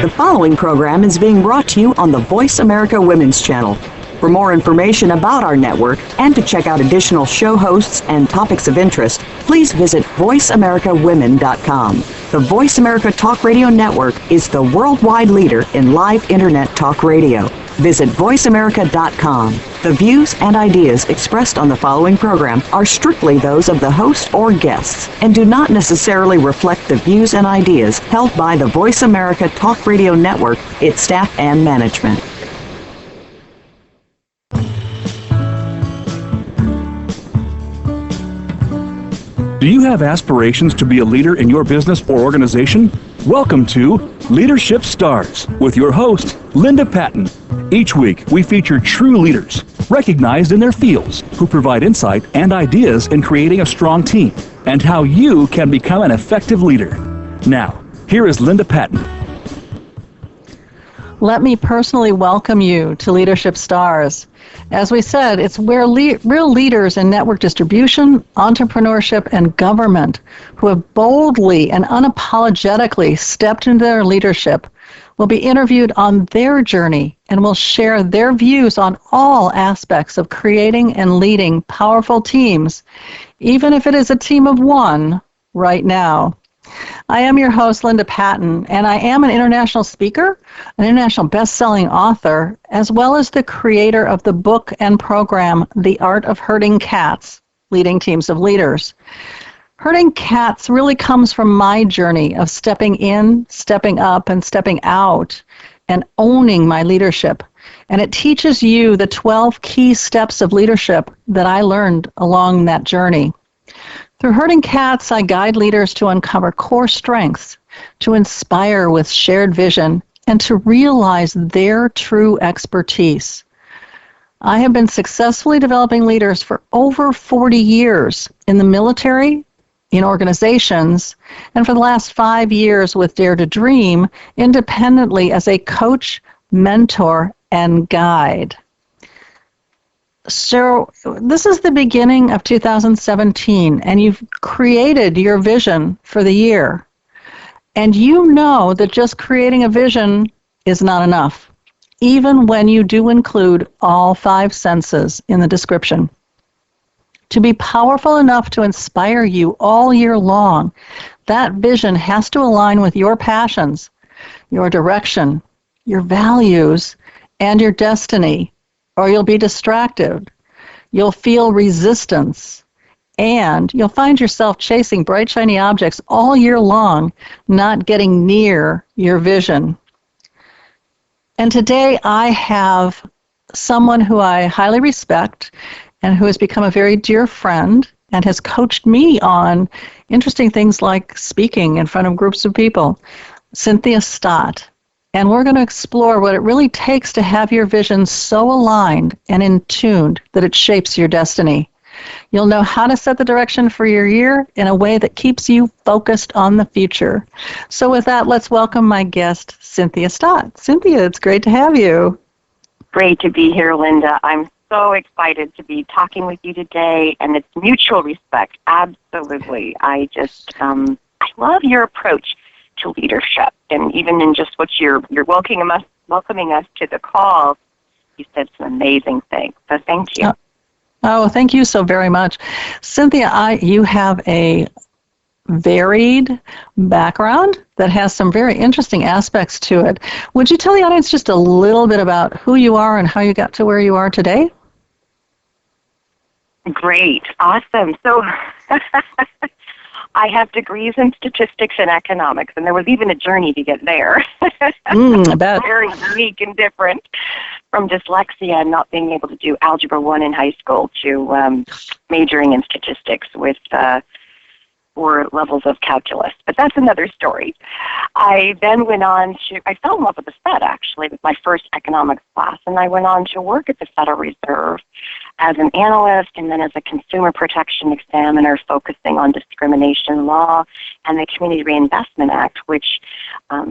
The following program is being brought to you on the Voice America Women's Channel. For more information about our network and to check out additional show hosts and topics of interest, please visit voiceamericawomen.com. The Voice America Talk Radio Network is the worldwide leader in live Internet talk radio. Visit voiceamerica.com. The views and ideas expressed on the following program are strictly those of the host or guests and do not necessarily reflect the views and ideas held by the Voice America Talk Radio Network, its staff, and management. Do you have aspirations to be a leader in your business or organization? Welcome to Leadership Stars with your host, Linda Patten. Each week, we feature true leaders, recognized in their fields, who provide insight and ideas in creating a strong team and how you can become an effective leader. Now, here is Linda Patten. Let me personally welcome you to Leadership Stars. As we said, it's where real leaders in network distribution, entrepreneurship, and government who have boldly and unapologetically stepped into their leadership will be interviewed on their journey and will share their views on all aspects of creating and leading powerful teams, even if it is a team of one right now. I am your host, Linda Patten, and I am an international speaker, an international best-selling author, as well as the creator of the book and program, The Art of Herding Cats, Leading Teams of Leaders. Herding cats really comes from my journey of stepping in, stepping up, and stepping out, and owning my leadership. And it teaches you the 12 key steps of leadership that I learned along that journey. Through Herding Cats, I guide leaders to uncover core strengths, to inspire with shared vision, and to realize their true expertise. I have been successfully developing leaders for over 40 years in the military, in organizations, and for the last 5 years with Dare to Dream, independently as a coach, mentor, and guide. So this is the beginning of 2017, and you've created your vision for the year. And you know that just creating a vision is not enough, even when you do include all 5 senses in the description. To be powerful enough to inspire you all year long, that vision has to align with your passions, your direction, your values, and your destiny, or you'll be distracted, you'll feel resistance, and you'll find yourself chasing bright, shiny objects all year long, not getting near your vision. And today I have someone who I highly respect and who has become a very dear friend and has coached me on interesting things like speaking in front of groups of people, Cynthia Stott. And we're going to explore what it really takes to have your vision so aligned and in tuned that it shapes your destiny. You'll know how to set the direction for your year in a way that keeps you focused on the future. So with that, let's welcome my guest, Cynthia Stott. Cynthia, it's great to have you. Great to be here, Linda. I'm so excited to be talking with you today, and it's mutual respect. Absolutely. I love your approach to leadership, and even in just what you're welcoming us to the call, you said some amazing things. So thank you. Oh, thank you so very much, Cynthia. You have a varied background that has some very interesting aspects to it. Would you tell the audience just a little bit about who you are and how you got to where you are today? Great, awesome. So. I have degrees in statistics and economics, and there was even a journey to get there. I bet. Very unique and different, from dyslexia and not being able to do Algebra 1 in high school to majoring in statistics with 4 levels of calculus. But that's another story. I then went on I fell in love with the Fed, actually, with my first economics class, and I went on to work at the Federal Reserve as an analyst and then as a consumer protection examiner focusing on discrimination law and the Community Reinvestment Act, which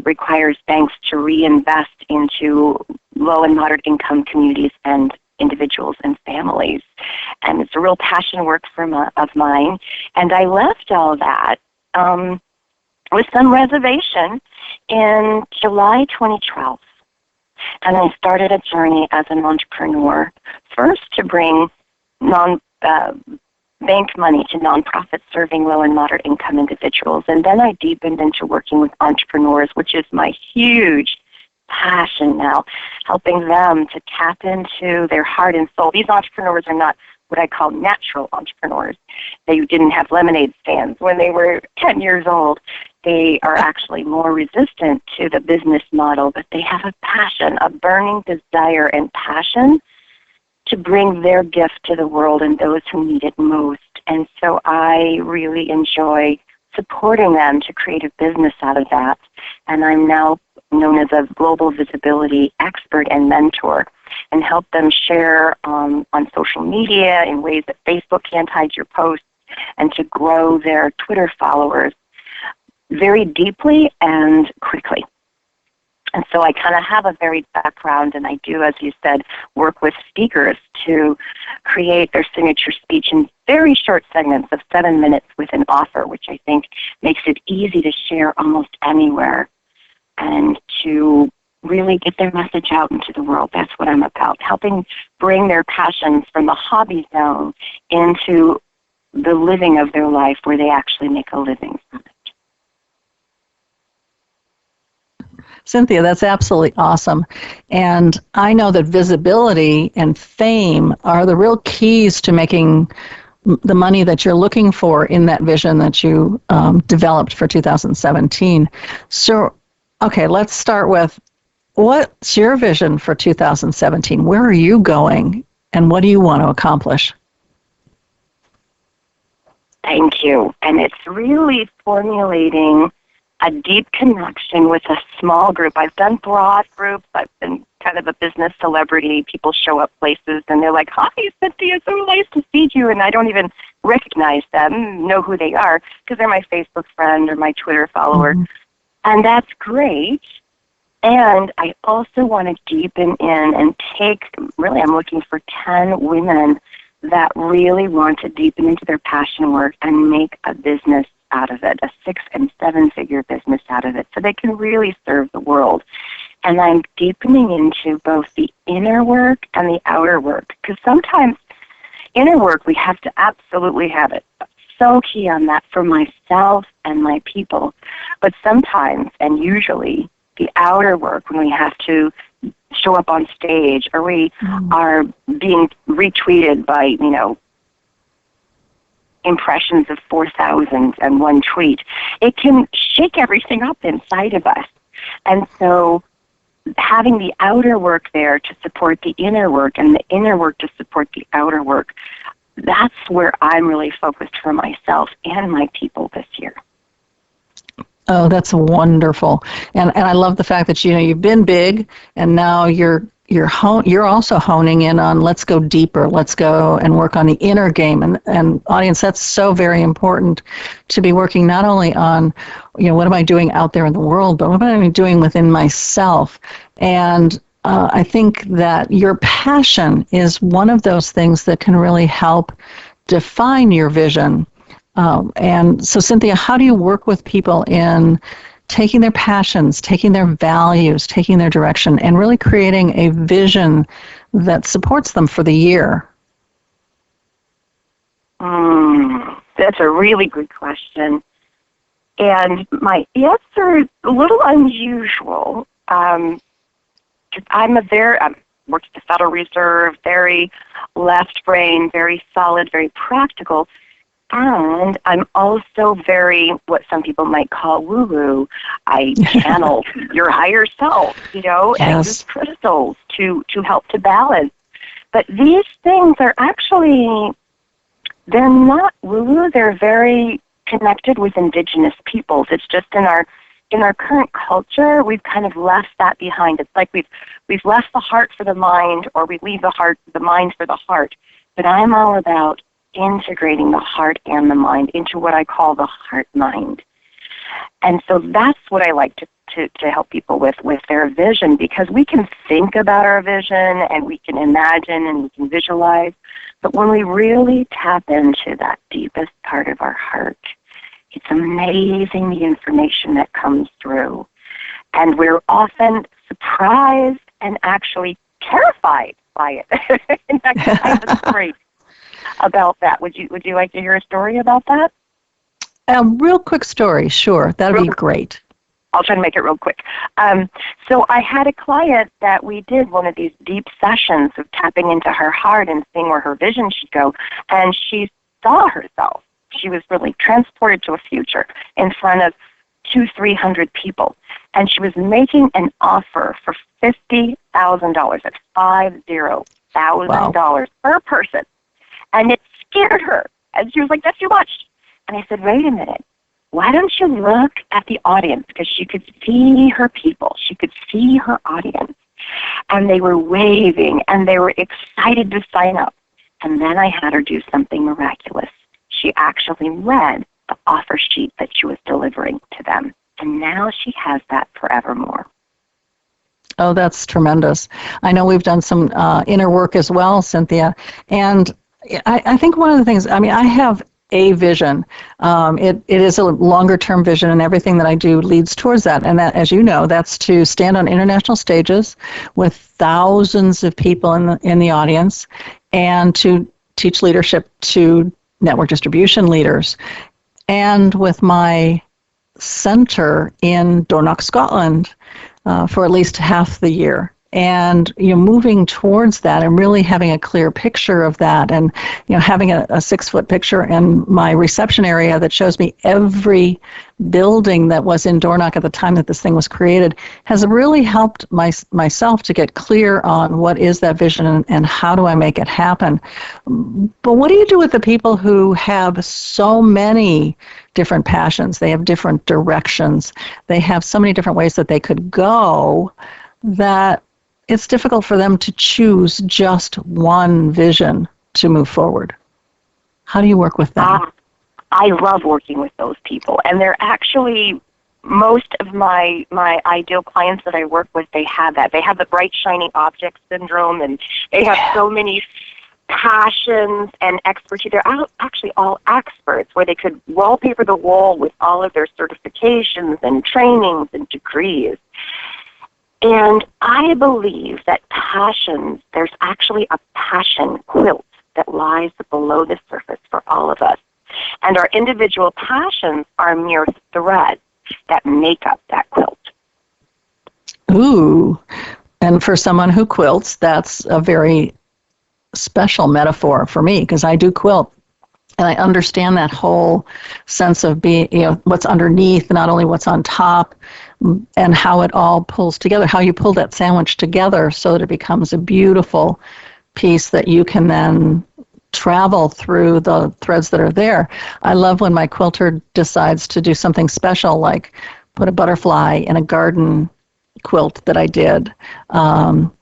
requires banks to reinvest into low and moderate income communities and individuals and families. And it's a real passion work of mine. And I left all that with some reservation in July 2012. And I started a journey as an entrepreneur, first to bring bank money to nonprofits serving low and moderate income individuals. And then I deepened into working with entrepreneurs, which is my huge passion now, helping them to tap into their heart and soul. These entrepreneurs are not what I call natural entrepreneurs. They didn't have lemonade stands when they were 10 years old. They are actually more resistant to the business model, but they have a passion, a burning desire and passion to bring their gift to the world and those who need it most. And so I really enjoy supporting them to create a business out of that. And I'm now known as a global visibility expert and mentor, and help them share on social media in ways that Facebook can't hide your posts, and to grow their Twitter followers very deeply and quickly. And so I kind of have a varied background, and I do, as you said, work with speakers to create their signature speech in very short segments of 7 minutes with an offer, which I think makes it easy to share almost anywhere and to really get their message out into the world. That's what I'm about, helping bring their passions from the hobby zone into the living of their life where they actually make a living from it. Cynthia, that's absolutely awesome. And I know that visibility and fame are the real keys to making the money that you're looking for in that vision that you developed for 2017. So, okay, let's start with, what's your vision for 2017? Where are you going, and what do you want to accomplish? Thank you. And it's really formulating a deep connection with a small group. I've done broad groups. I've been kind of a business celebrity. People show up places and they're like, "Hi, Cynthia, so nice to see you." And I don't even recognize them, know who they are, because they're my Facebook friend or my Twitter follower. Mm-hmm. And that's great. And I also want to deepen in and really I'm looking for 10 women that really want to deepen into their passion work and make a business out of it, a 6- and 7-figure business out of it, so they can really serve the world. And I'm deepening into both the inner work and the outer work, because sometimes inner work, we have to absolutely have it. So key on that for myself and my people. But sometimes, and usually, the outer work, when we have to show up on stage or we are being retweeted by, impressions of 4,001 tweet, it can shake everything up inside of us. And so having the outer work there to support the inner work and the inner work to support the outer work, that's where I'm really focused for myself and my people this year. Oh, that's wonderful. And I love the fact that, you've been big and now you're also honing in on, let's go deeper, let's go and work on the inner game. And audience, that's so very important, to be working not only on, what am I doing out there in the world, but what am I doing within myself? And I think that your passion is one of those things that can really help define your vision. And so, Cynthia, how do you work with people in taking their passions, taking their values, taking their direction, and really creating a vision that supports them for the year? That's a really good question. And my answer is a little unusual. I worked at the Federal Reserve, very left brain, very solid, very practical. And I'm also very, what some people might call woo-woo. I channel your higher self, and use crystals to help to balance. But these things are actually, they're not woo-woo. They're very connected with indigenous peoples. It's just in our current culture, we've kind of left that behind. It's like we've left the heart for the mind, or we leave the mind for the heart. But I'm all about integrating the heart and the mind into what I call the heart mind. And so that's what I like to help people with their vision, because we can think about our vision and we can imagine and we can visualize, but when we really tap into that deepest part of our heart, it's amazing the information that comes through. And we're often surprised and actually terrified by it. In fact, I have a story about that. Would you like to hear a story about that? A real quick story, sure. That would be great. I'll try to make it real quick. So I had a client that we did one of these deep sessions of tapping into her heart and seeing where her vision should go, and she saw herself. She was really transported to a future in front of 200-300 people, and she was making an offer for $50,000. That's $50,000 per person, and it scared her. And she was like, "That's too much." And I said, "Wait a minute. Why don't you look at the audience?" Because she could see her people. She could see her audience. And they were waving, and they were excited to sign up. And then I had her do something miraculous. She actually read the offer sheet that she was delivering to them. And now she has that forevermore. Oh, that's tremendous. I know we've done some inner work as well, Cynthia. And I think one of the things, I have a vision. It is a longer-term vision, and everything that I do leads towards that. And that, as you know, that's to stand on international stages with thousands of people in the audience, and to teach leadership to network distribution leaders. And with my center in Dornoch, Scotland, for at least half the year. And moving towards that and really having a clear picture of that, and having a 6-foot picture in my reception area that shows me every building that was in Dornoch at the time that this thing was created, has really helped myself to get clear on what is that vision and how do I make it happen. But what do you do with the people who have so many different passions? They have different directions. They have so many different ways that they could go that it's difficult for them to choose just one vision to move forward. How do you work with them? I love working with those people, and they're actually, most of my ideal clients that I work with, they have that. They have the bright, shiny object syndrome, and they have so many passions and expertise. They're actually all experts, where they could wallpaper the wall with all of their certifications and trainings and degrees. And I believe that passions, there's actually a passion quilt that lies below the surface for all of us. And our individual passions are mere threads that make up that quilt. Ooh, and for someone who quilts, that's a very special metaphor for me, because I do quilt. And I understand that whole sense of being, what's underneath, not only what's on top, and how it all pulls together, how you pull that sandwich together so that it becomes a beautiful piece that you can then travel through the threads that are there. I love when my quilter decides to do something special, like put a butterfly in a garden quilt that I did,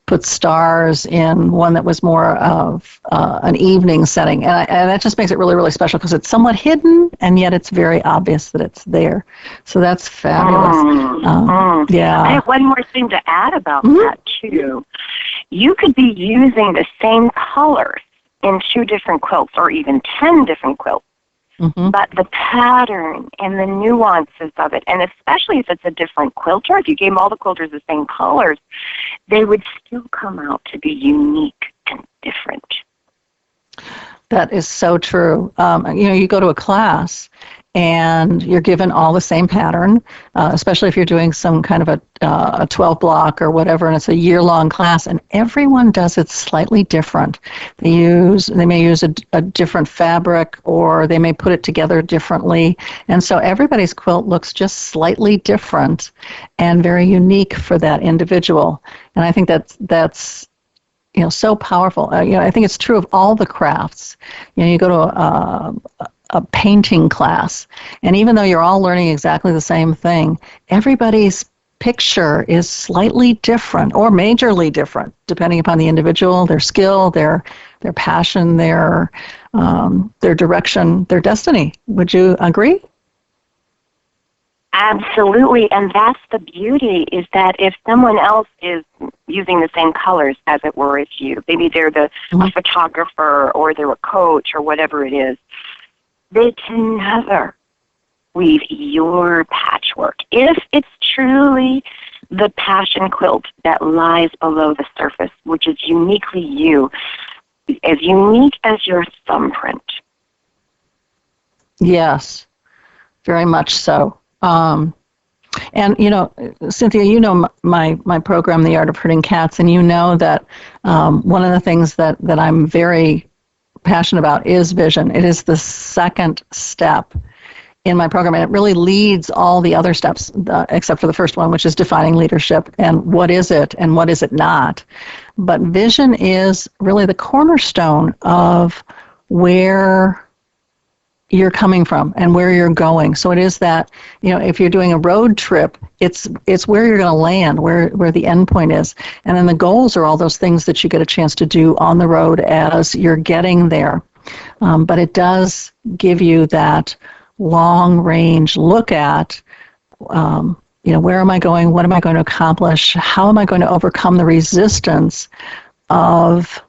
put stars in one that was more of an evening setting. And that just makes it really, really special, because it's somewhat hidden, and yet it's very obvious that it's there. So that's fabulous. Yeah. I have one more thing to add about that, too. You could be using the same colors in 2 different quilts, or even 10 different quilts. But the pattern and the nuances of it, and especially if it's a different quilter, if you gave all the quilters the same colors, they would still come out to be unique and different. That is so true. You go to a class and you're given all the same pattern, especially if you're doing some kind of a 12 block or whatever, and it's a year-long class, and everyone does it slightly different. They may use a different fabric, or they may put it together differently, and so everybody's quilt looks just slightly different and very unique for that individual. And I think that's so powerful. I think it's true of all the crafts. You go to a painting class, and even though you're all learning exactly the same thing, everybody's picture is slightly different, or majorly different, depending upon the individual, their skill, their passion, their direction, their destiny. Would you agree? Absolutely, and that's the beauty, is that if someone else is using the same colors, as it were, as you, maybe they're a photographer, or they're a coach, or whatever it is, they can never weave your patchwork. If it's truly the passion quilt that lies below the surface, which is uniquely you, as unique as your thumbprint. Yes, very much so. And, Cynthia, my program, The Art of Herding Cats, and you know that one of the things that I'm very passionate about is vision. It is the second step in my program, and it really leads all the other steps, except for the first one, which is defining leadership and what is it and what is it not. But vision is really the cornerstone of where you're coming from and where you're going. So it is that, if you're doing a road trip, it's where you're going to land, where the end point is. And then the goals are all those things that you get a chance to do on the road as you're getting there. But it does give you that long range look at, where am I going? What am I going to accomplish? How am I going to overcome the resistance of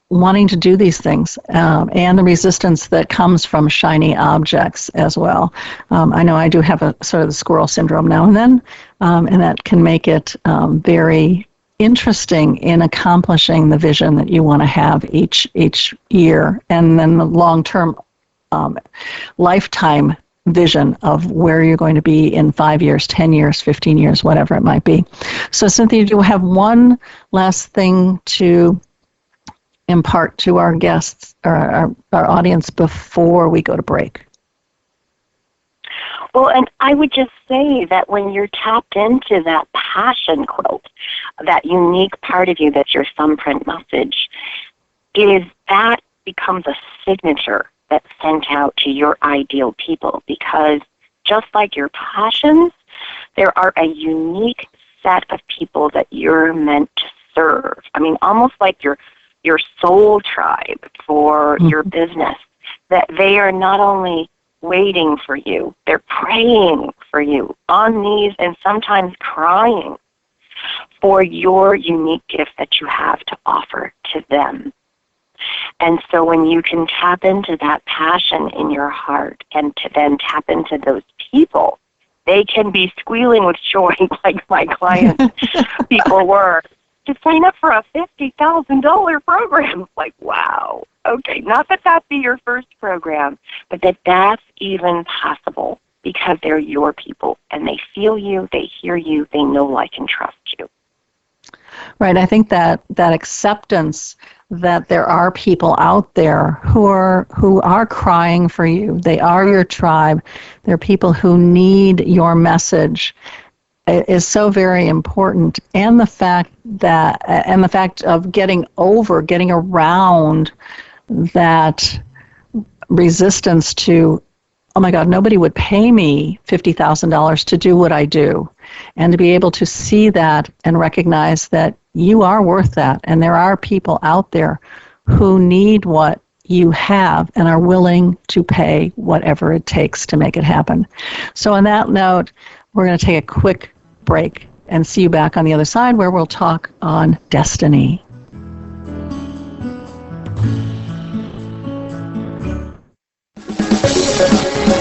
wanting to do these things, and the resistance that comes from shiny objects as well. I know I do have a sort of the squirrel syndrome now and then, and that can make it very interesting in accomplishing the vision that you want to have each year, and then the long-term lifetime vision of where you're going to be in 5 years, 10 years, 15 years, whatever it might be. So, Cynthia, do you have one last thing to impart to our guests or our audience before we go to break? Well, and I would just say that when you're tapped into that passion quilt, that unique part of you that's your thumbprint message, that becomes a signature that's sent out to your ideal people, because just like your passions, there are a unique set of people that you're meant to serve. I mean, almost like your soul tribe for your business, that they are not only waiting for you, they're praying for you on knees and sometimes crying for your unique gift that you have to offer to them. And so when you can tap into that passion in your heart and to then tap into those people, they can be squealing with joy like my clients people were, to sign up for a $50,000 program. Like, wow. Okay, not that be your first program, but that's even possible because they're your people and they feel you, they hear you, they know, like, and trust you. Right. I think that acceptance that there are people out there who are crying for you. They are your tribe. They're people who need your message, is so very important. And the fact of getting around that resistance to, oh my God, nobody would pay me $50,000 to do what I do. And to be able to see that and recognize that you are worth that. And there are people out there who need what you have and are willing to pay whatever it takes to make it happen. So on that note, we're going to take a quick break and see you back on the other side, where we'll talk on destiny.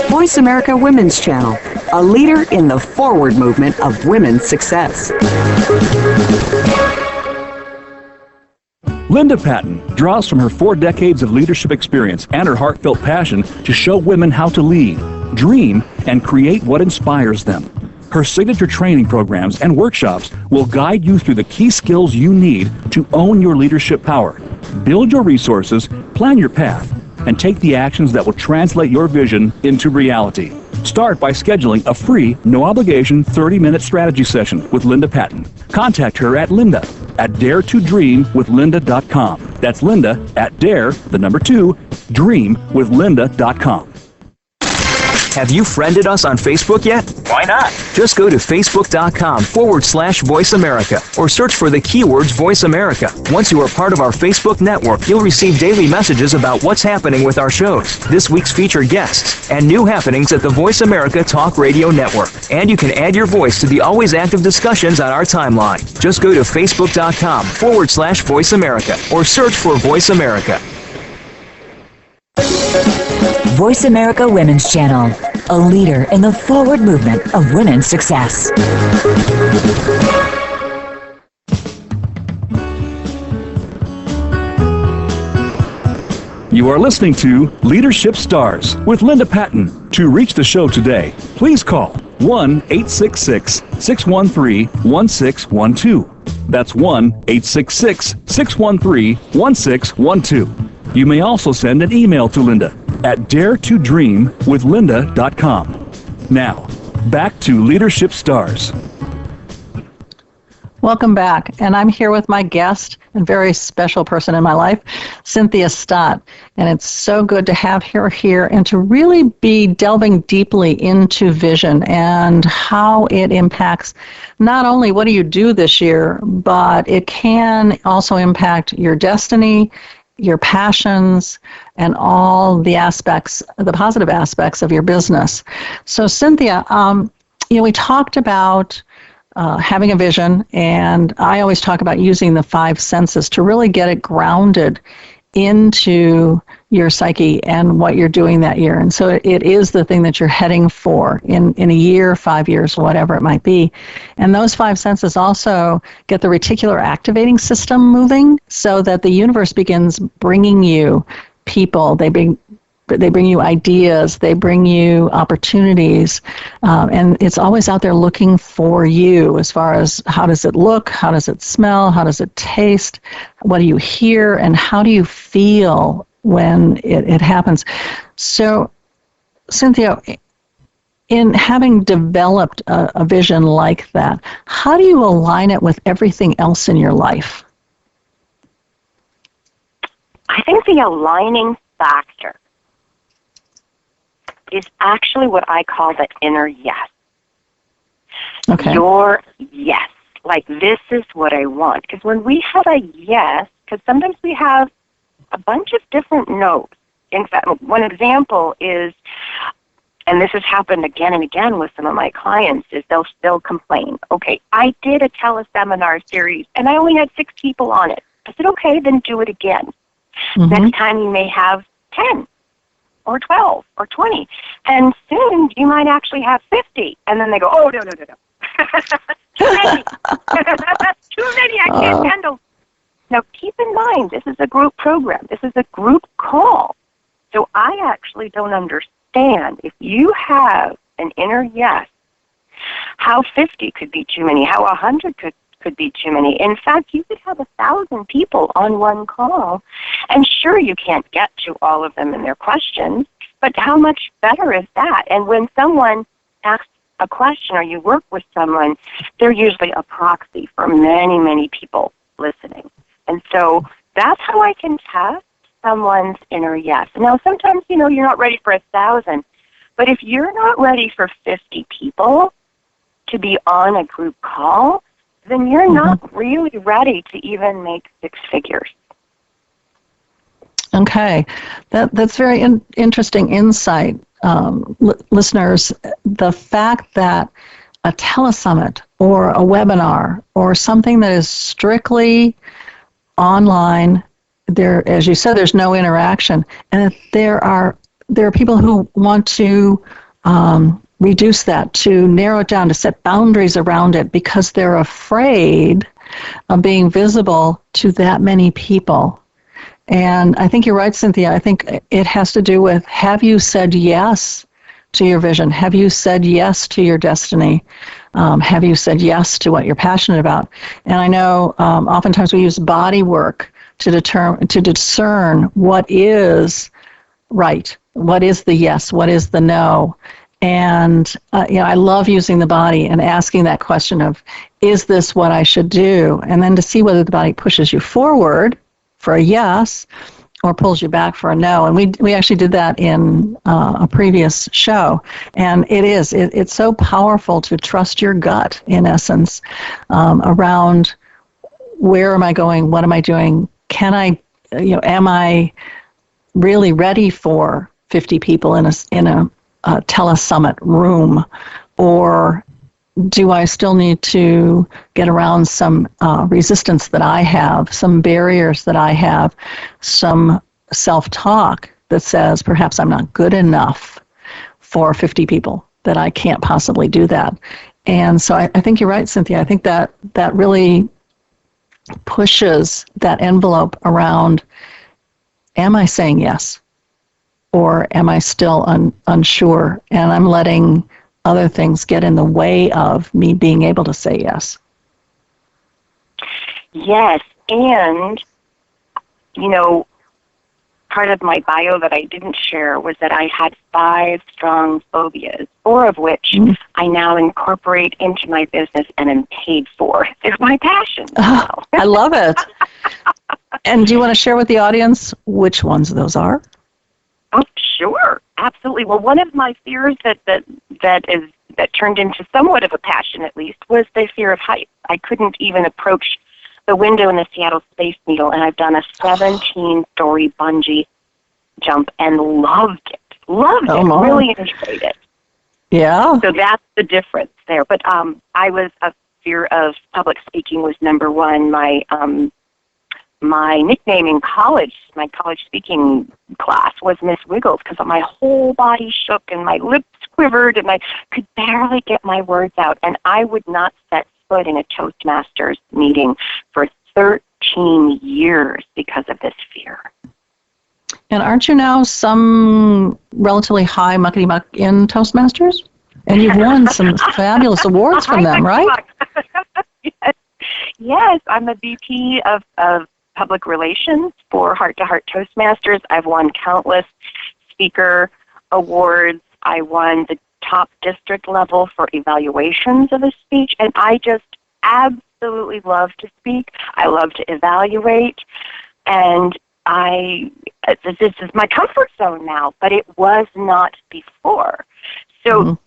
Voice America Women's Channel, a leader in the forward movement of women's success. Linda Patten draws from her 4 decades of leadership experience and her heartfelt passion to show women how to lead, dream, and create what inspires them. Her signature training programs and workshops will guide you through the key skills you need to own your leadership power, build your resources, plan your path, and take the actions that will translate your vision into reality. Start by scheduling a free, no-obligation 30-minute strategy session with Linda Patten. Contact her at linda@daretodreamwithlinda.com. That's linda@dare2dreamwithlinda.com. Have you friended us on Facebook yet? Why not? Just go to facebook.com/Voice America or search for the keywords Voice America. Once you are part of our Facebook network, you'll receive daily messages about what's happening with our shows, this week's featured guests, and new happenings at the Voice America Talk Radio Network. And you can add your voice to the always active discussions on our timeline. Just go to facebook.com/Voice America or search for Voice America. Voice America Women's Channel, a leader in the forward movement of women's success. You are listening to Leadership Stars with Linda Patten. To reach the show today, please call 1-866-613-1612. That's 1-866-613-1612. You may also send an email to Linda at daretodreamwithlinda.com. Now, back to Leadership Stars. Welcome back, and I'm here with my guest and very special person in my life, Cynthia Stott, and it's so good to have her here and to really be delving deeply into vision and how it impacts not only what do you do this year, but it can also impact your destiny, your passions, and all the aspects, the positive aspects of your business. So Cynthia, we talked about having a vision, and I always talk about using the 5 senses to really get it grounded into your psyche and what you're doing that year. And so it is the thing that you're heading for in a year, 5 years, whatever it might be. And those 5 senses also get the reticular activating system moving so that the universe begins bringing you people. They bring you ideas, they bring you opportunities, and it's always out there looking for you as far as how does it look, how does it smell, how does it taste, what do you hear, and how do you feel when it happens. So, Cynthia, in having developed a vision like that, how do you align it with everything else in your life? I think the aligning factor is actually what I call the inner yes. Okay. Your yes. Like, this is what I want. Because when we have a yes, because sometimes we have a bunch of different no's. In fact, one example is, and this has happened again and again with some of my clients, is they'll still complain. Okay, I did a teleseminar series, and I only had 6 people on it. I said, okay, then do it again. Mm-hmm. Next time you may have 10. Or 12, or 20. And soon you might actually have 50. And then they go, oh, no. Too many. That's too many. I can't handle. Now, keep in mind, this is a group program. This is a group call. So I actually don't understand if you have an inner yes, how 50 could be too many, how 100 could be too many. In fact, you could have 1,000 people on one call, and sure, you can't get to all of them and their questions, but how much better is that? And when someone asks a question or you work with someone, they're usually a proxy for many, many people listening. And so that's how I can test someone's inner yes. Now, sometimes, you're not ready for 1,000, but if you're not ready for 50 people to be on a group call, then you're not really ready to even make 6 figures. Okay, that's very interesting insight, listeners. The fact that a telesummit or a webinar or something that is strictly online, there, as you said, there's no interaction, and there are people who want to reduce that, to narrow it down, to set boundaries around it because they're afraid of being visible to that many people. And I think you're right, Cynthia. I think it has to do with, have you said yes to your vision? Have you said yes to your destiny? Have you said yes to what you're passionate about? And I know oftentimes we use body work to discern what is right, what is the yes, what is the no. And I love using the body and asking that question of, is this what I should do? And then to see whether the body pushes you forward for a yes or pulls you back for a no. And we actually did that in a previous show. And it's so powerful to trust your gut, in essence, around where am I going? What am I doing? Am I really ready for 50 people in a telesummit room, or do I still need to get around some resistance that I have, some barriers that I have, some self-talk that says perhaps I'm not good enough for 50 people, that I can't possibly do that. And so I think you're right, Cynthia. I think that really pushes that envelope around, am I saying yes? Or am I still unsure? And I'm letting other things get in the way of me being able to say yes. Yes, and, part of my bio that I didn't share was that I had 5 strong phobias, 4 of which I now incorporate into my business and am paid for. They're my passion. Oh, I love it. And do you want to share with the audience which ones those are? Oh, sure, absolutely. Well, one of my fears that turned into somewhat of a passion, at least, was the fear of heights. I couldn't even approach the window in the Seattle Space Needle, and I've done a 17-story bungee jump and loved it. Really enjoyed it. Yeah. So that's the difference there. But I was a fear of public speaking was number one. My nickname in college, my college speaking class, was Miss Wiggles because my whole body shook and my lips quivered and I could barely get my words out. And I would not set foot in a Toastmasters meeting for 13 years because of this fear. And aren't you now some relatively high muckety-muck in Toastmasters? And you've won some fabulous awards from them, right? Yes, I'm a VP of Public Relations for Heart to Heart Toastmasters. I've won countless speaker awards. I won the top district level for evaluations of a speech, and I just absolutely love to speak. I love to evaluate, and this is my comfort zone now, but it was not before. So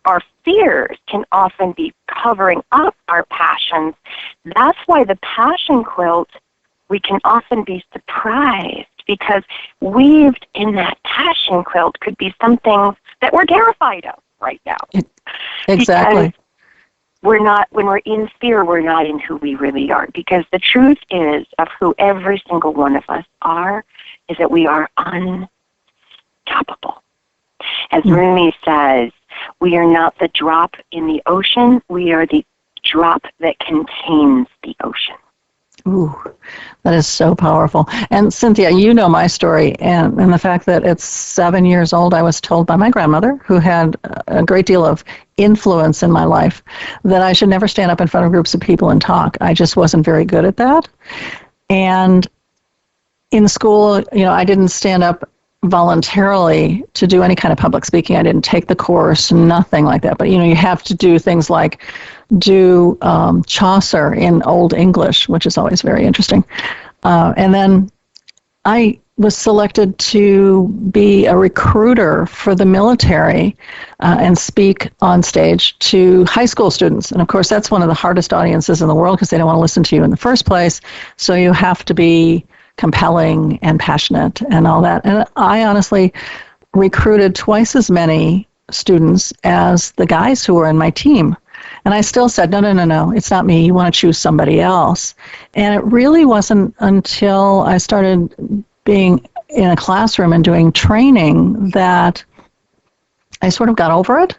our fears can often be covering up our passions. That's why the passion quilt, we can often be surprised because weaved in that passion quilt could be some things that we're terrified of right now. Exactly. Because when we're in fear, we're not in who we really are. Because the truth is of who every single one of us are is that we are unstoppable. As Rumi says, we are not the drop in the ocean, we are the drop that contains the ocean. Ooh, that is so powerful. And Cynthia, you know my story, and the fact that at 7 years old, I was told by my grandmother, who had a great deal of influence in my life, that I should never stand up in front of groups of people and talk. I just wasn't very good at that. And in school, I didn't stand up voluntarily to do any kind of public speaking. I didn't take the course, nothing like that. But, you have to do things like do Chaucer in Old English, which is always very interesting. And then I was selected to be a recruiter for the military and speak on stage to high school students. And, of course, that's one of the hardest audiences in the world because they don't want to listen to you in the first place. So you have to be compelling and passionate and all that. And I honestly recruited twice as many students as the guys who were in my team. And I still said, no, it's not me. You want to choose somebody else. And it really wasn't until I started being in a classroom and doing training that I sort of got over it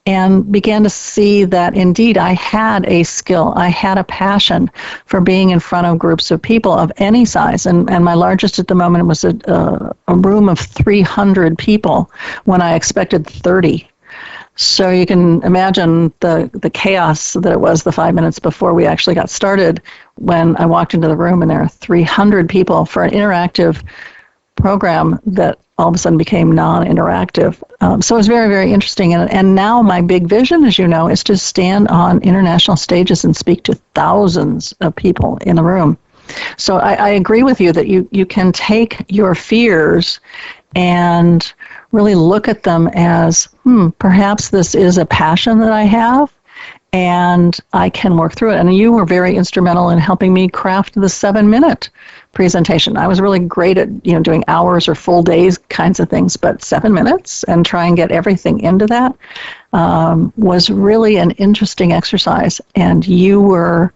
and began to see that indeed I had a skill, I had a passion for being in front of groups of people of any size. And my largest at the moment was a room of 300 people when I expected 30. So you can imagine the chaos that it was the 5 minutes before we actually got started when I walked into the room and there are 300 people for an interactive program that all of a sudden became non-interactive. So it was very, very interesting. And now my big vision, as you know, is to stand on international stages and speak to thousands of people in the room. So I agree with you that you can take your fears and really look at them as, perhaps this is a passion that I have, and I can work through it. And you were very instrumental in helping me craft the 7-minute presentation. I was really great at doing hours or full days kinds of things, but 7 minutes and try and get everything into that was really an interesting exercise. And you were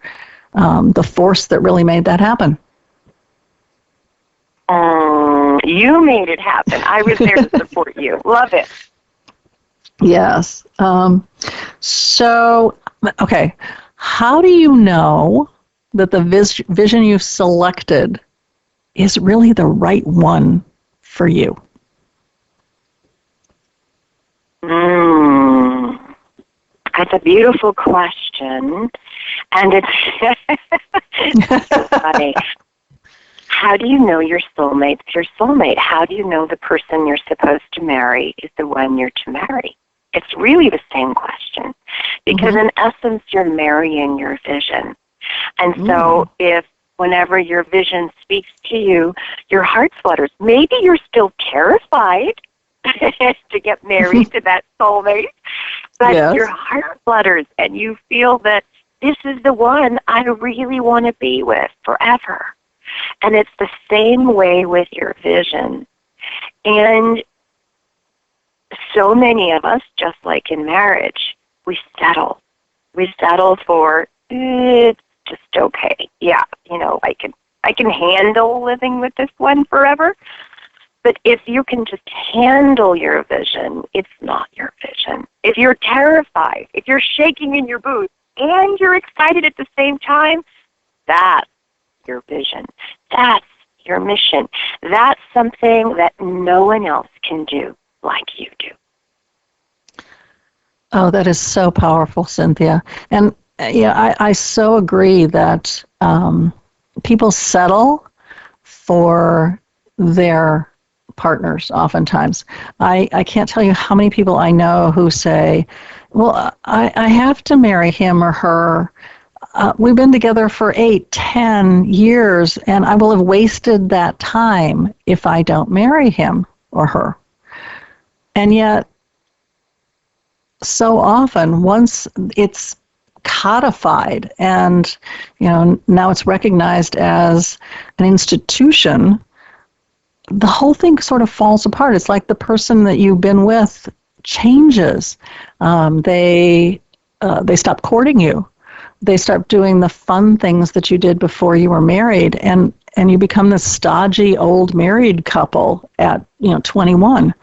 the force that really made that happen. You made it happen. I was there to support you. Love it. Yes. So, okay, how do you know that the vision you've selected is really the right one for you? That's a beautiful question, and it's funny. How do you know your soulmate's your soulmate? How do you know the person you're supposed to marry is the one you're to marry? It's really the same question, because in essence, you're marrying your vision. And so if whenever your vision speaks to you, your heart flutters. Maybe you're still terrified to get married to that soulmate, but your heart flutters and you feel that this is the one I really want to be with forever. And it's the same way with your vision. And so many of us, just like in marriage, we settle. We settle for, it's just okay. Yeah, I can handle living with this one forever. But if you can just handle your vision, it's not your vision. If you're terrified, if you're shaking in your boots, and you're excited at the same time, that's your vision. That's your mission. That's something that no one else can do like you do. Oh, that is so powerful, Cynthia. And I so agree that people settle for their partners oftentimes. I can't tell you how many people I know who say, well, I have to marry him or her. We've been together for 8, 10 years, and I will have wasted that time if I don't marry him or her. And yet, so often, once it's codified and now it's recognized as an institution, the whole thing sort of falls apart. It's like the person that you've been with changes. They stop courting you. They start doing the fun things that you did before you were married, and you become this stodgy old married couple at 21.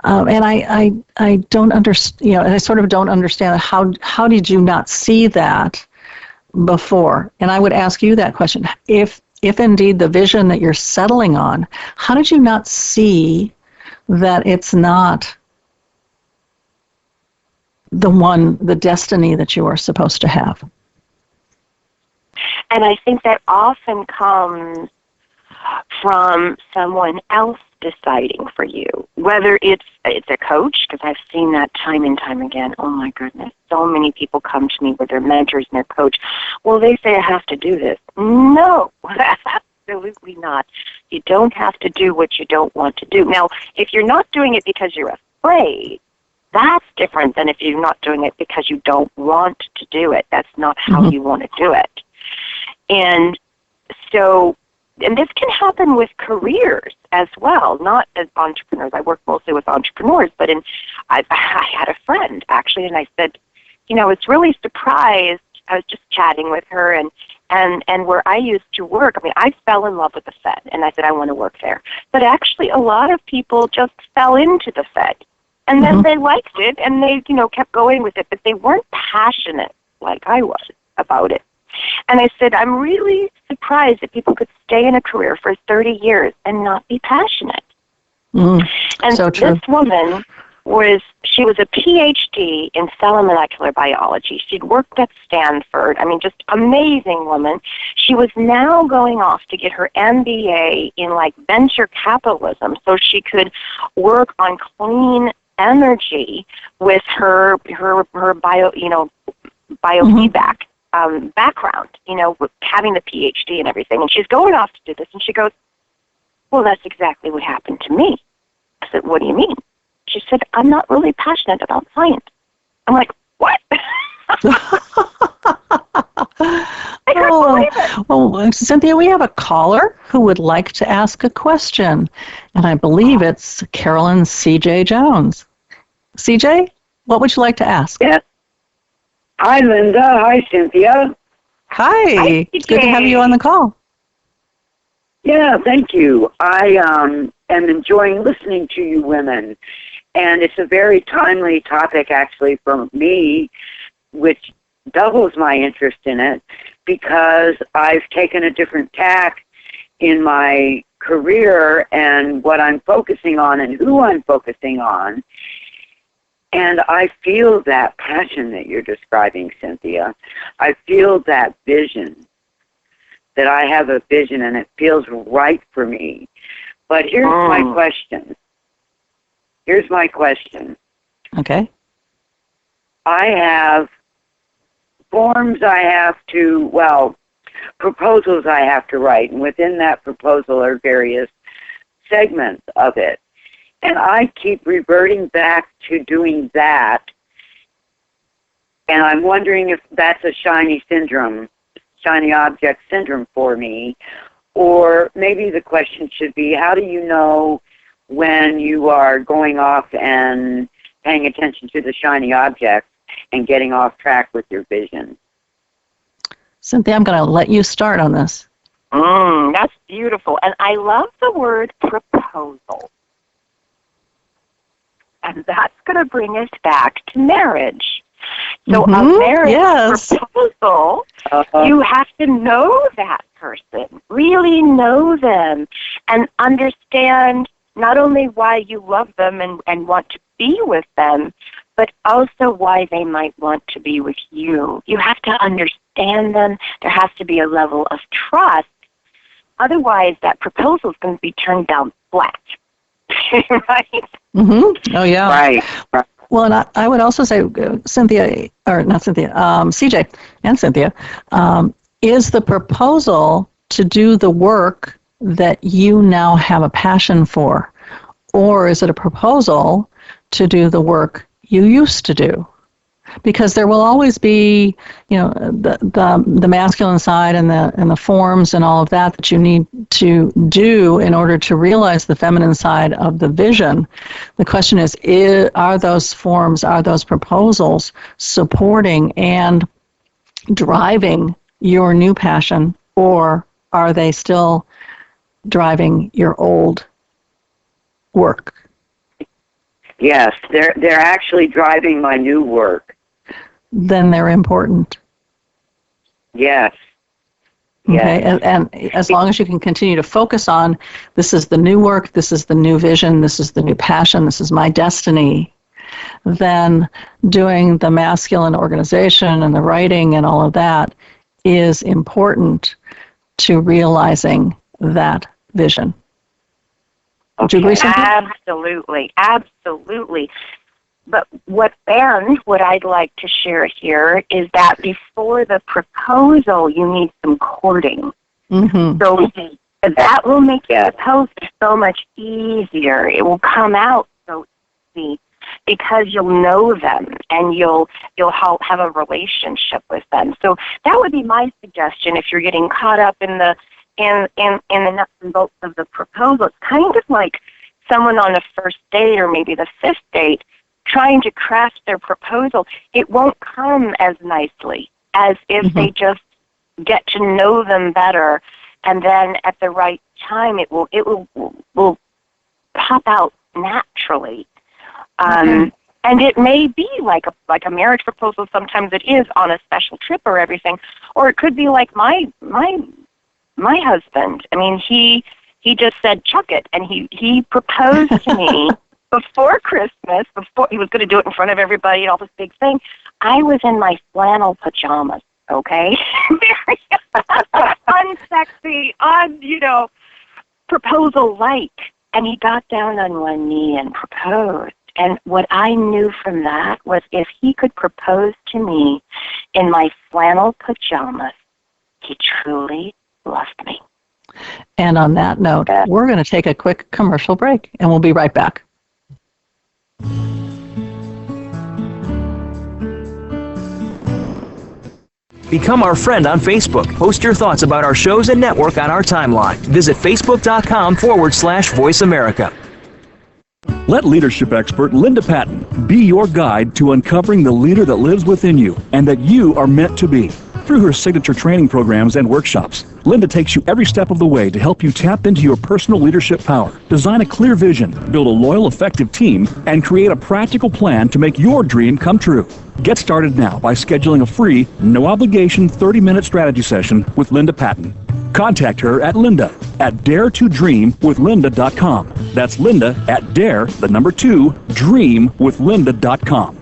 And I don't understand. I sort of don't understand how did you not see that before? And I would ask you that question. If indeed the vision that you're settling on, how did you not see that it's not the destiny that you are supposed to have? And I think that often comes from someone else deciding for you, whether it's a coach, because I've seen that time and time again. Oh my goodness, so many people come to me with their mentors and their coach. Well, they say I have to do this. No, absolutely not. You don't have to do what you don't want to do. Now, if you're not doing it because you're afraid, that's different than if you're not doing it because you don't want to do it. That's not how you want to do it. And so, and this can happen with careers as well, not as entrepreneurs. I work mostly with entrepreneurs, but I had a friend, actually, and I said, I was really surprised. I was just chatting with her, and where I used to work, I fell in love with the Fed, and I said, I want to work there. But actually, a lot of people just fell into the Fed, and then they liked it, and they, kept going with it, but they weren't passionate like I was about it. And I said, I'm really surprised that people could stay in a career for 30 years and not be passionate. And so true. This woman she was a PhD in cell and molecular biology. She'd worked at Stanford. Just amazing woman. She was now going off to get her MBA in venture capitalism so she could work on clean energy with her bio, biofeedback. Background, with having the PhD and everything. And she's going off to do this, and she goes, well, that's exactly what happened to me. I said, what do you mean? She said, I'm not really passionate about science. I'm like, what? I couldn't believe it. Well, Cynthia, we have a caller who would like to ask a question, and I believe it's Carolyn C.J. Jones. C.J., what would you like to ask? Yes. Hi, Linda. Hi, Cynthia. Hi. It's good to have you on the call. Yeah, thank you. I am enjoying listening to you women. And it's a very timely topic, actually, for me, which doubles my interest in it, because I've taken a different tack in my career and what I'm focusing on and who I'm focusing on. And I feel that passion that you're describing, Cynthia. I feel that vision, that I have a vision and it feels right for me. But here's my question. Okay. I have forms proposals I have to write, and within that proposal are various segments of it. And I keep reverting back to doing that, and I'm wondering if that's a shiny object syndrome for me, or maybe the question should be, how do you know when you are going off and paying attention to the shiny objects and getting off track with your vision? Cynthia, I'm going to let you start on this. That's beautiful. And I love the word proposal. And that's going to bring us back to marriage. So a marriage proposal, you have to know that person, really know them, and understand not only why you love them and want to be with them, but also why they might want to be with you. You have to understand them. There has to be a level of trust. Otherwise, that proposal is going to be turned down flat. Right? Mm-hmm. Oh, yeah. Right. Well, and I would also say, CJ and Cynthia, is the proposal to do the work that you now have a passion for? Or is it a proposal to do the work you used to do? Because there will always be, the masculine side and the forms and all of that you need to do in order to realize the feminine side of the vision. The question is are those forms, are those proposals supporting and driving your new passion, or are they still driving your old work? Yes, they're actually driving my new work. Then they're important. Yes. Okay, and as long as you can continue to focus on, this is the new work, this is the new vision, this is the new passion, this is my destiny, then doing the masculine organization and the writing and all of that is important to realizing that vision. Would you agree, Cynthia? Absolutely. But what I'd like to share here is that before the proposal, you need some courting. Mm-hmm. So that will make the proposal so much easier. It will come out so easy because you'll know them and you'll have a relationship with them. So that would be my suggestion if you're getting caught up in the nuts and bolts of the proposal. It's kind of like someone on a first date or maybe the fifth date trying to craft their proposal. It won't come as nicely as if they just get to know them better, and then at the right time it will pop out naturally. And it may be like a marriage proposal. Sometimes it is on a special trip or everything, or it could be like my husband. I mean, he just said, chuck it. And he proposed to me before Christmas, before he was going to do it in front of everybody and all this big thing. I was in my flannel pajamas, okay? Very unsexy, proposal-like. And he got down on one knee and proposed. And what I knew from that was if he could propose to me in my flannel pajamas, he truly loved me. And on that note, we're going to take a quick commercial break, and we'll be right back. Become our friend on Facebook. Post your thoughts about our shows and network on our timeline. Visit facebook.com/Voice America. Let leadership expert Linda Patten be your guide to uncovering the leader that lives within you and that you are meant to be. Through her signature training programs and workshops, Linda takes you every step of the way to help you tap into your personal leadership power, design a clear vision, build a loyal, effective team, and create a practical plan to make your dream come true. Get started now by scheduling a free, no-obligation 30-minute strategy session with Linda Patten. Contact her at linda@daretodreamwithlinda.com. That's Linda at dreamwithlinda.com.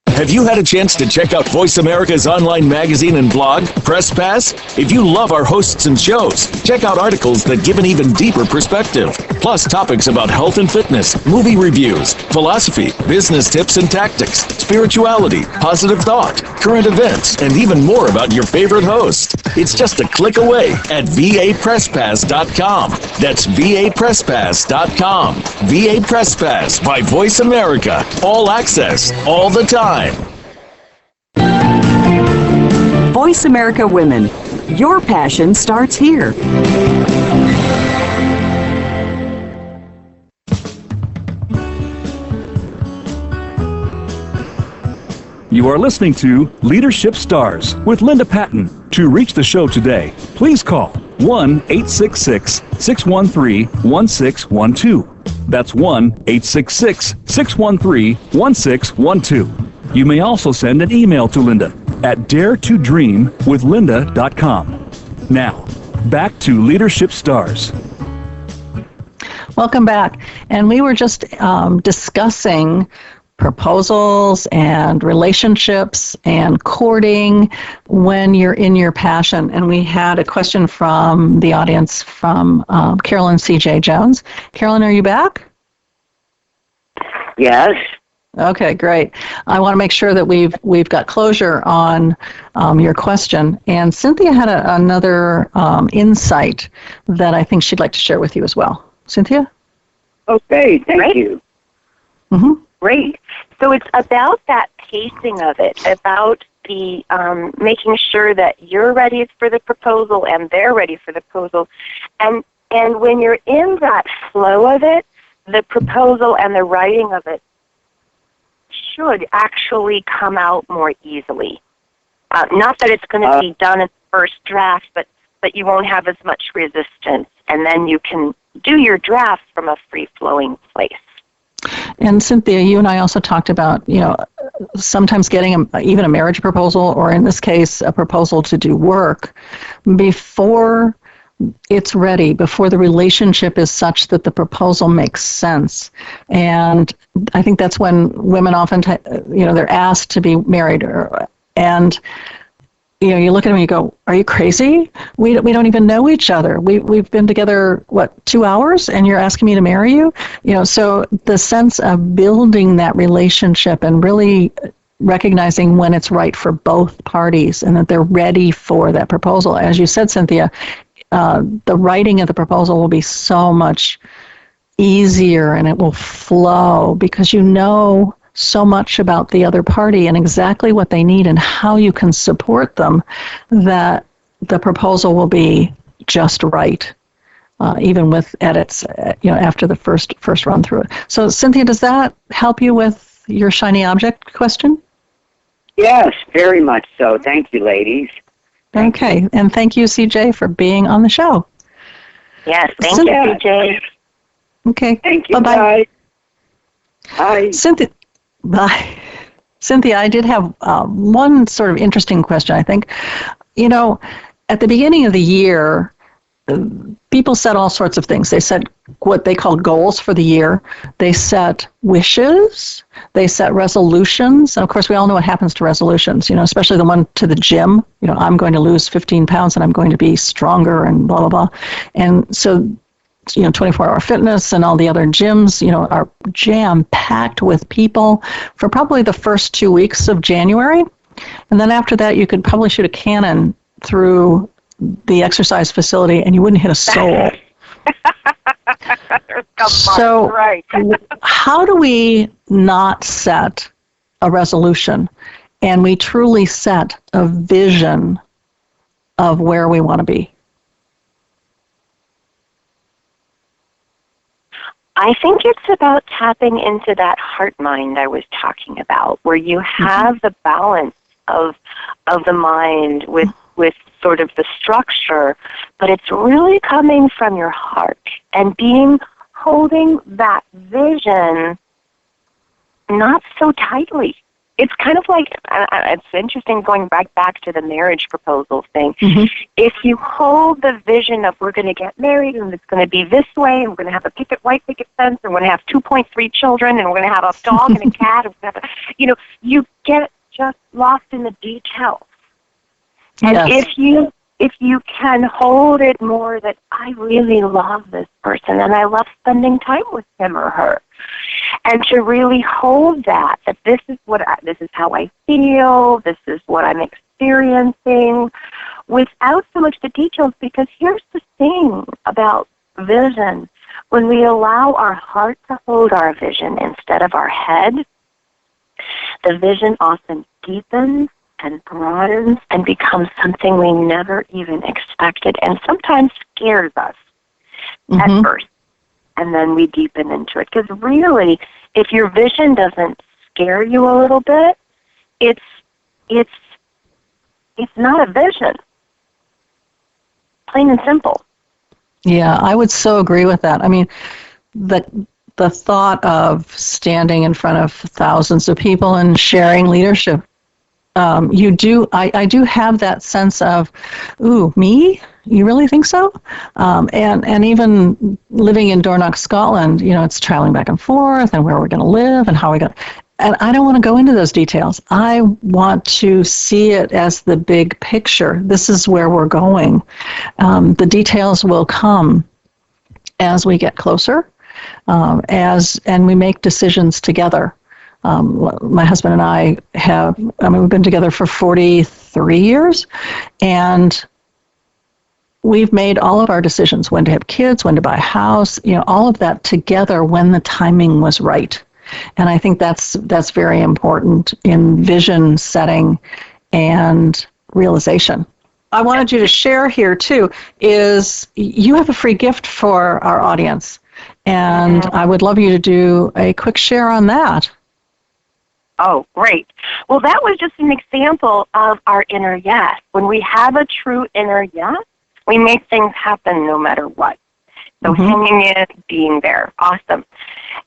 Have you had a chance to check out Voice America's online magazine and blog, Press Pass? If you love our hosts and shows, check out articles that give an even deeper perspective. Plus topics about health and fitness, movie reviews, philosophy, business tips and tactics, spirituality, positive thought, current events, and even more about your favorite host. It's just a click away at vapresspass.com. That's vapresspass.com. VA Press Pass by Voice America. All access, all the time. Voice America Women. Your passion starts here. You are listening to Leadership Stars with Linda Patten. To reach the show today, please call 1-866-613-1612. That's 1-866-613-1612. You may also send an email to Linda at daretodreamwithlinda.com. Now, back to Leadership Stars. Welcome back. And we were just discussing proposals and relationships and courting when you're in your passion. And we had a question from the audience from Carolyn C.J. Jones. Carolyn, are you back? Yes. Okay, great. I want to make sure that we've got closure on your question. And Cynthia had another insight that I think she'd like to share with you as well. Cynthia? Okay, thank you. Mm-hmm. Great. So it's about that pacing of it, about the making sure that you're ready for the proposal and they're ready for the proposal. And when you're in that flow of it, the proposal and the writing of it should actually come out more easily. Not that it's going to be done in the first draft, but you won't have as much resistance. And then you can do your draft from a free-flowing place. And Cynthia, you and I also talked about, sometimes getting even a marriage proposal, or in this case, a proposal to do work, before it's ready, before the relationship is such that the proposal makes sense. And I think that's when women often, they're asked to be married, and you look at them and you go, are you crazy? We don't even know each other. We've been together, 2 hours, and you're asking me to marry you? So the sense of building that relationship and really recognizing when it's right for both parties and that they're ready for that proposal. As you said, Cynthia, the writing of the proposal will be so much easier and it will flow because you know so much about the other party and exactly what they need and how you can support them, that the proposal will be just right, even with edits, after the first run through it. So, Cynthia, does that help you with your shiny object question? Yes, very much so. Thank you, ladies. Okay, and thank you, CJ, for being on the show. Yes, thank you, CJ. Okay, thank you, bye-bye. Bye. Cynthia. Bye. Cynthia, I did have one sort of interesting question, I think. At the beginning of the year, people set all sorts of things. They set what they call goals for the year. They set wishes. They set resolutions. And, of course, we all know what happens to resolutions, especially the one to the gym. I'm going to lose 15 pounds and I'm going to be stronger and blah, blah, blah. And so 24-hour fitness and all the other gyms, are jam-packed with people for probably the first 2 weeks of January. And then after that, you could probably shoot a cannon through the exercise facility and you wouldn't hit a soul. So right. How do we not set a resolution and we truly set a vision of where we want to be? I think it's about tapping into that heart mind I was talking about, where you have the balance of the mind with sort of the structure, but it's really coming from your heart and holding that vision not so tightly. It's kind of like, it's interesting going back to the marriage proposal thing. Mm-hmm. If you hold the vision of we're going to get married and it's going to be this way and we're going to have a white picket fence and we're going to have 2.3 children and we're going to have a dog and a cat, and we're going to have you get just lost in the details. And Yes. if you can hold it more that I really love this person and I love spending time with him or her, and to really hold that this is how I feel, this is what I'm experiencing, without so much the details. Because here's the thing about vision: when we allow our heart to hold our vision instead of our head, the vision often deepens and broadens and becomes something we never even expected, and sometimes scares us at first. And then we deepen into it. Because really, if your vision doesn't scare you a little bit, it's not a vision. Plain and simple. Yeah, I would so agree with that. I mean, the thought of standing in front of thousands of people and sharing leadership, I do have that sense of, ooh, me? You really think so? And even living in Dornoch, Scotland, it's traveling back and forth and where we're going to live and how we're going to, and I don't want to go into those details. I want to see it as the big picture. This is where we're going. The details will come as we get closer, and we make decisions together. My husband and I we've been together for 43 years, and we've made all of our decisions: when to have kids, when to buy a house, all of that together when the timing was right. And I think that's very important in vision setting and realization. I wanted you to share here too, is you have a free gift for our audience, and I would love you to do a quick share on that. Oh, great. Well, that was just an example of our inner yes. When we have a true inner yes, we make things happen no matter what. So hanging in, being there. Awesome.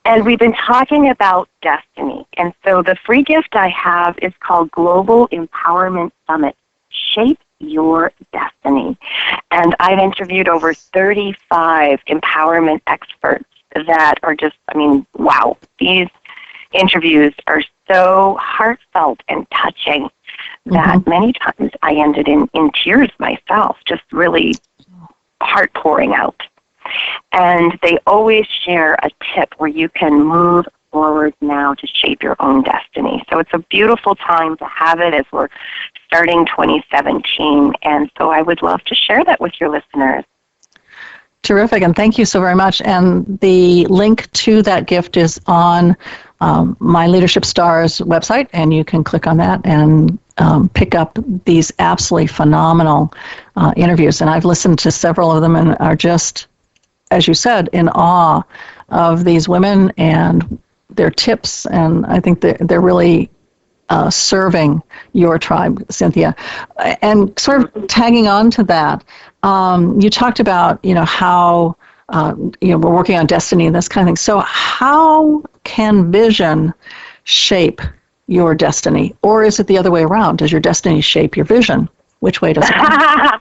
And we've been talking about destiny. And so the free gift I have is called Global Empowerment Summit, Shape Your Destiny. And I've interviewed over 35 empowerment experts that are just, wow. These interviews are so heartfelt and touching that many times I ended in tears myself, just really heart pouring out. And they always share a tip where you can move forward now to shape your own destiny. So it's a beautiful time to have it as we're starting 2017. And so I would love to share that with your listeners. Terrific, and thank you so very much. And the link to that gift is on My Leadership Stars website, and you can click on that and pick up these absolutely phenomenal interviews. And I've listened to several of them and are just, as you said, in awe of these women and their tips. And I think they're really serving your tribe, Cynthia. And sort of tagging on to that, you talked about, how, we're working on destiny and this kind of thing. So how can vision shape your destiny? Or is it the other way around? Does your destiny shape your vision? Which way does it go?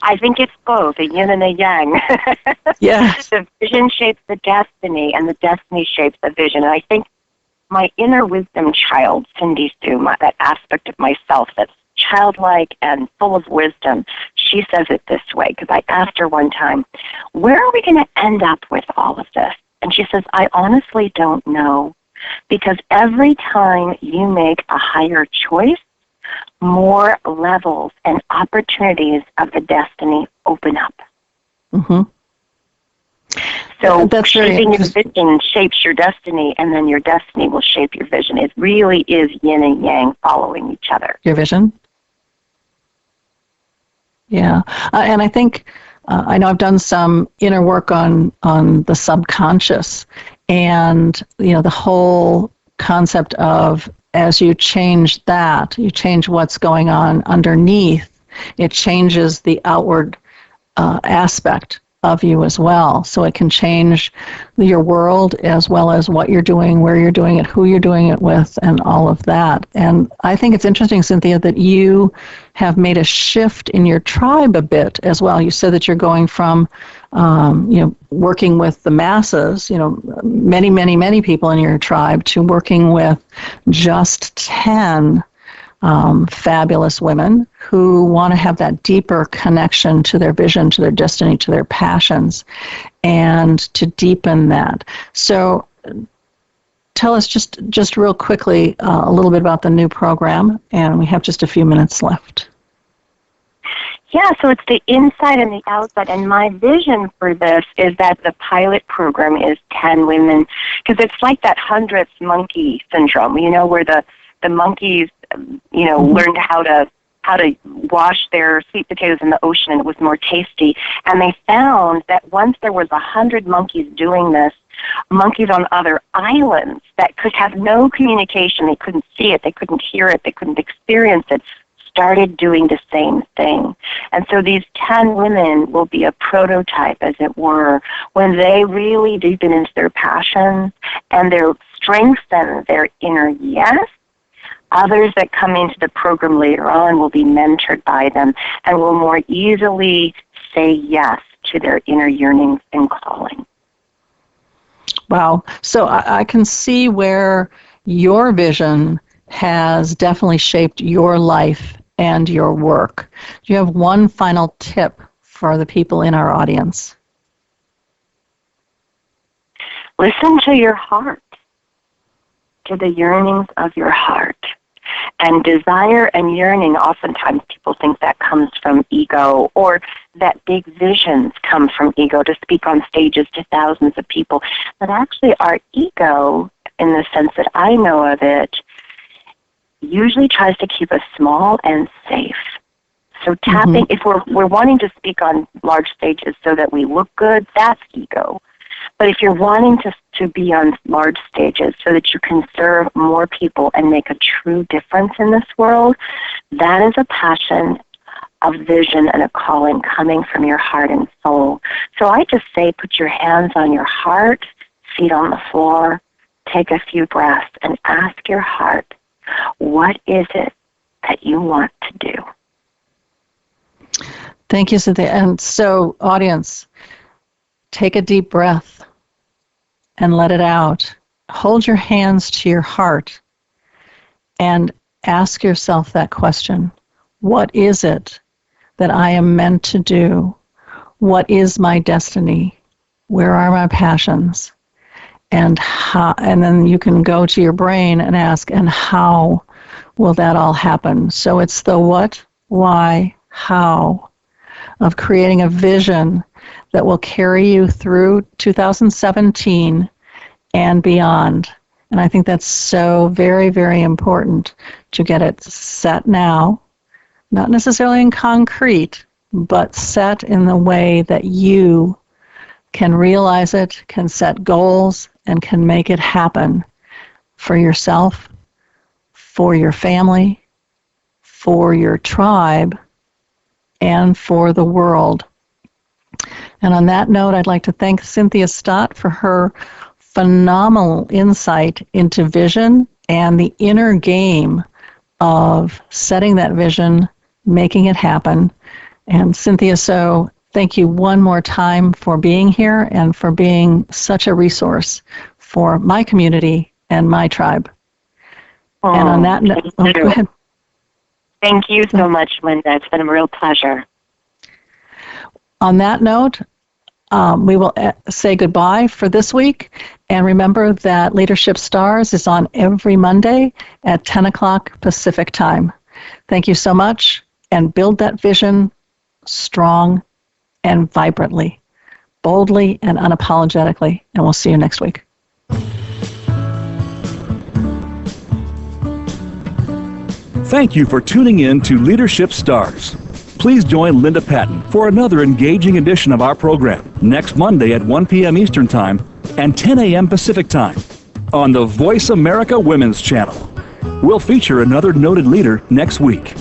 I think it's both, a yin and a yang. Yes. The vision shapes the destiny, and the destiny shapes the vision. And I think my inner wisdom child, Cindy Sue, that aspect of myself that's childlike and full of wisdom, she says it this way, because I asked her one time, where are we going to end up with all of this? And she says, I honestly don't know, because every time you make a higher choice, more levels and opportunities of the destiny open up. Mm-hmm. So shaping your vision shapes your destiny, and then your destiny will shape your vision. It really is yin and yang following each other. Your vision? Yeah. And I think, I know I've done some inner work on the subconscious, and, the whole concept of as you change that, you change what's going on underneath, it changes the outward aspect of you as well. So it can change your world as well as what you're doing, where you're doing it, who you're doing it with, and all of that. And I think it's interesting, Cynthia, that you have made a shift in your tribe a bit as well. You said that you're going from, working with the masses, many, many, many people in your tribe, to working with just 10 fabulous women who want to have that deeper connection to their vision, to their destiny, to their passions, and to deepen that. So tell us just real quickly a little bit about the new program, and we have just a few minutes left. Yeah, so it's the inside and the outside, and my vision for this is that the pilot program is 10 women, because it's like that 100th monkey syndrome, where the monkeys learned how to wash their sweet potatoes in the ocean, and it was more tasty. And they found that once there was 100 monkeys doing this, monkeys on other islands that could have no communication, they couldn't see it, they couldn't hear it, they couldn't experience it, started doing the same thing. And so these 10 women will be a prototype, as it were, when they really deepen into their passions and their strengthen their inner yes. Others that come into the program later on will be mentored by them and will more easily say yes to their inner yearnings and calling. Wow. So I can see where your vision has definitely shaped your life and your work. Do you have one final tip for the people in our audience? Listen to your heart, to the yearnings of your heart. And desire and yearning, oftentimes people think that comes from ego, or that big visions come from ego, to speak on stages to thousands of people. But actually our ego, in the sense that I know of it, usually tries to keep us small and safe. So tapping, if we're wanting to speak on large stages so that we look good, that's ego. But if you're wanting to be on large stages so that you can serve more people and make a true difference in this world, that is a passion, a vision, and a calling coming from your heart and soul. So I just say, put your hands on your heart, feet on the floor, take a few breaths, and ask your heart, what is it that you want to do? Thank you, Cynthia. And so, audience, take a deep breath and let it out. Hold your hands to your heart and ask yourself that question. What is it that I am meant to do? What is my destiny? Where are my passions? And how, and then you can go to your brain and ask, and how will that all happen? So it's the what, why, how of creating a vision that will carry you through 2017 and beyond. And I think that's so very, very important to get it set now, not necessarily in concrete, but set in the way that you can realize it, can set goals, and can make it happen for yourself, for your family, for your tribe, and for the world. And on that note, I'd like to thank Cynthia Stott for her phenomenal insight into vision and the inner game of setting that vision, making it happen. And Cynthia, so thank you one more time for being here and for being such a resource for my community and my tribe. And on that note, go ahead. Thank you so much, Linda. It's been a real pleasure. On that note, we will say goodbye for this week. And remember that Leadership Stars is on every Monday at 10 o'clock Pacific time. Thank you so much, and build that vision strong and vibrantly, boldly and unapologetically. And we'll see you next week. Thank you for tuning in to Leadership Stars. Please join Linda Patten for another engaging edition of our program next Monday at 1 p.m. Eastern Time and 10 a.m. Pacific Time on the Voice America Women's Channel. We'll feature another noted leader next week.